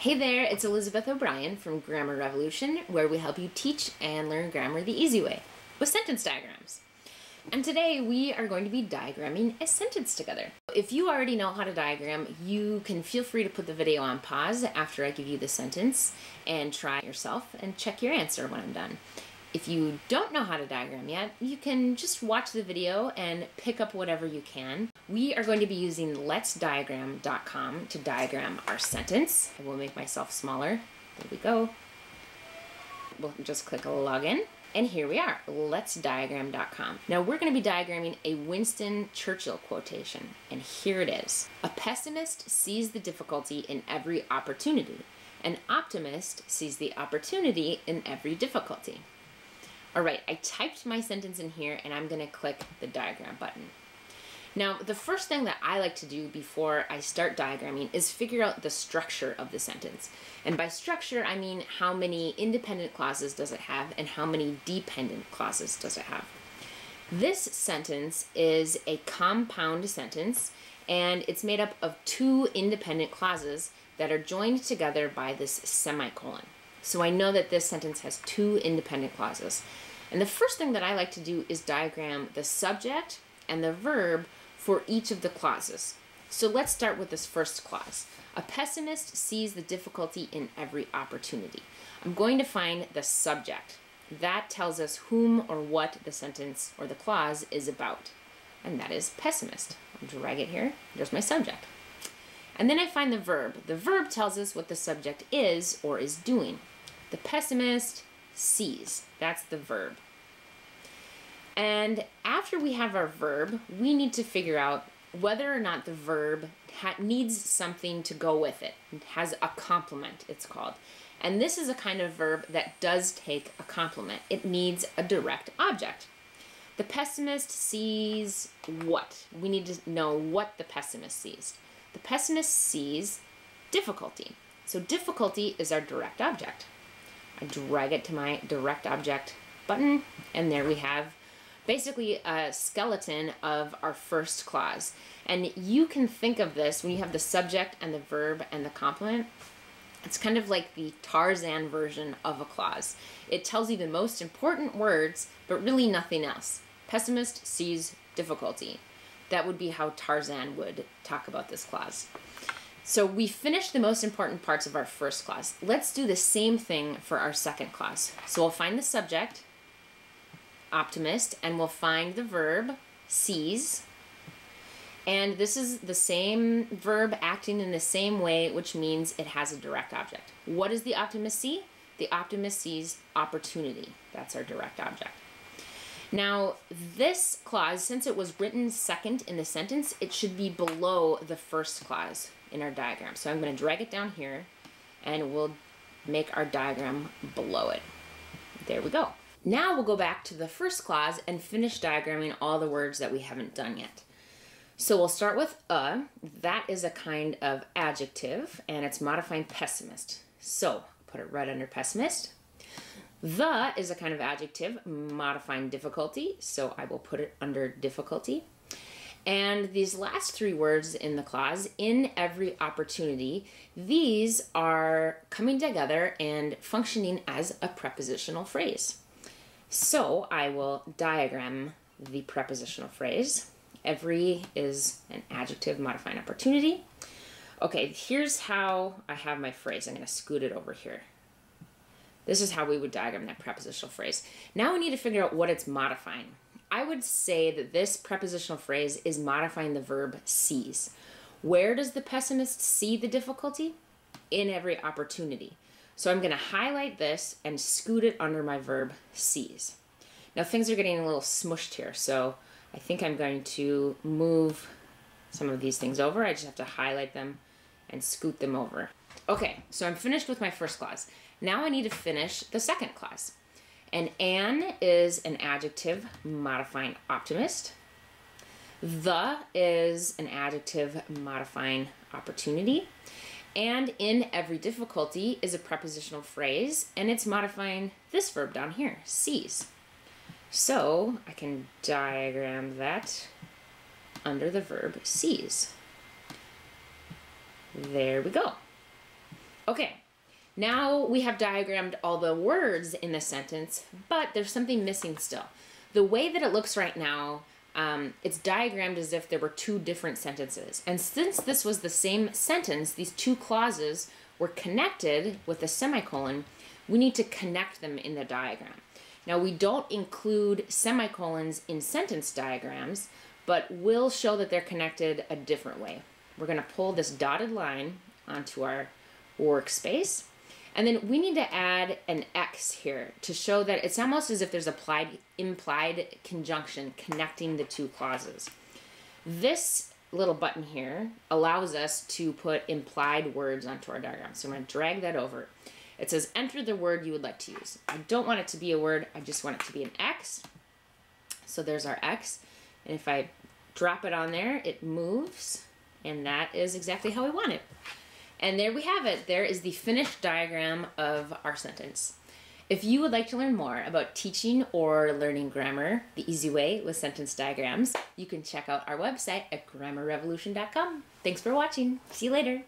Hey there, it's Elizabeth O'Brien from Grammar Revolution, where we help you teach and learn grammar the easy way with sentence diagrams. And today we are going to be diagramming a sentence together. If you already know how to diagram, you can feel free to put the video on pause after I give you the sentence and try it yourself and check your answer when I'm done. If you don't know how to diagram yet, you can just watch the video and pick up whatever you can. We are going to be using letsdiagram.com to diagram our sentence. I will make myself smaller. There we go. We'll just click login. And here we are, letsdiagram.com. Now we're going to be diagramming a Winston Churchill quotation, and here it is. A pessimist sees the difficulty in every opportunity. An optimist sees the opportunity in every difficulty. All right, I typed my sentence in here and I'm gonna click the diagram button. Now, the first thing that I like to do before I start diagramming is figure out the structure of the sentence. And by structure, I mean how many independent clauses does it have and how many dependent clauses does it have. This sentence is a compound sentence and it's made up of two independent clauses that are joined together by this semicolon. So I know that this sentence has two independent clauses. And the first thing that I like to do is diagram the subject and the verb for each of the clauses. So let's start with this first clause. A pessimist sees the difficulty in every opportunity. I'm going to find the subject. That tells us whom or what the sentence or the clause is about. And that is pessimist. I'll drag it here. There's my subject. And then I find the verb. The verb tells us what the subject is or is doing. The pessimist sees. That's the verb. And after we have our verb, we need to figure out whether or not the verb needs something to go with it. It has a complement, it's called. And this is a kind of verb that does take a complement. It needs a direct object. The pessimist sees what? We need to know what the pessimist sees. The pessimist sees difficulty. So difficulty is our direct object. I drag it to my direct object button, and there we have basically a skeleton of our first clause. And you can think of this when you have the subject and the verb and the complement. It's kind of like the Tarzan version of a clause. It tells you the most important words, but really nothing else. Pessimist sees difficulty. That would be how Tarzan would talk about this clause. So we finished the most important parts of our first clause. Let's do the same thing for our second clause. So we'll find the subject, optimist, and we'll find the verb, sees. And this is the same verb acting in the same way, which means it has a direct object. What does the optimist see? The optimist sees opportunity. That's our direct object. Now, this clause, since it was written second in the sentence, it should be below the first clause in our diagram. So I'm going to drag it down here, and we'll make our diagram below it. There we go. Now we'll go back to the first clause and finish diagramming all the words that we haven't done yet. So we'll start with a. That is a kind of adjective, and it's modifying pessimist. So put it right under pessimist. The is a kind of adjective modifying difficulty, so I will put it under difficulty. And these last three words in the clause, in every opportunity, these are coming together and functioning as a prepositional phrase. So I will diagram the prepositional phrase. Every is an adjective modifying opportunity. Okay, here's how I have my phrase. I'm going to scoot it over here. This is how we would diagram that prepositional phrase. Now we need to figure out what it's modifying. I would say that this prepositional phrase is modifying the verb sees. Where does the pessimist see the difficulty? In every opportunity. So I'm going to highlight this and scoot it under my verb sees. Now things are getting a little smushed here, so I think I'm going to move some of these things over. I just have to highlight them and scoot them over. Okay, so I'm finished with my first clause. Now I need to finish the second clause. And an is an adjective modifying optimist. The is an adjective modifying opportunity. And in every difficulty is a prepositional phrase, and it's modifying this verb down here, sees. So I can diagram that under the verb sees. There we go. Okay, now we have diagrammed all the words in the sentence, but there's something missing still. The way that it looks right now, it's diagrammed as if there were two different sentences. And since this was the same sentence, these two clauses were connected with a semicolon, we need to connect them in the diagram. Now, we don't include semicolons in sentence diagrams, but we'll show that they're connected a different way. We're going to pull this dotted line onto our workspace, and then we need to add an X here to show that it's almost as if there's implied conjunction connecting the two clauses. This little button here allows us to put implied words onto our diagram. So I'm going to drag that over. It says enter the word you would like to use. I don't want it to be a word, I just want it to be an X. So there's our X, and if I drop it on there, it moves, and that is exactly how we want it. And there we have it. There is the finished diagram of our sentence. If you would like to learn more about teaching or learning grammar the easy way with sentence diagrams, you can check out our website at grammarrevolution.com. Thanks for watching. See you later.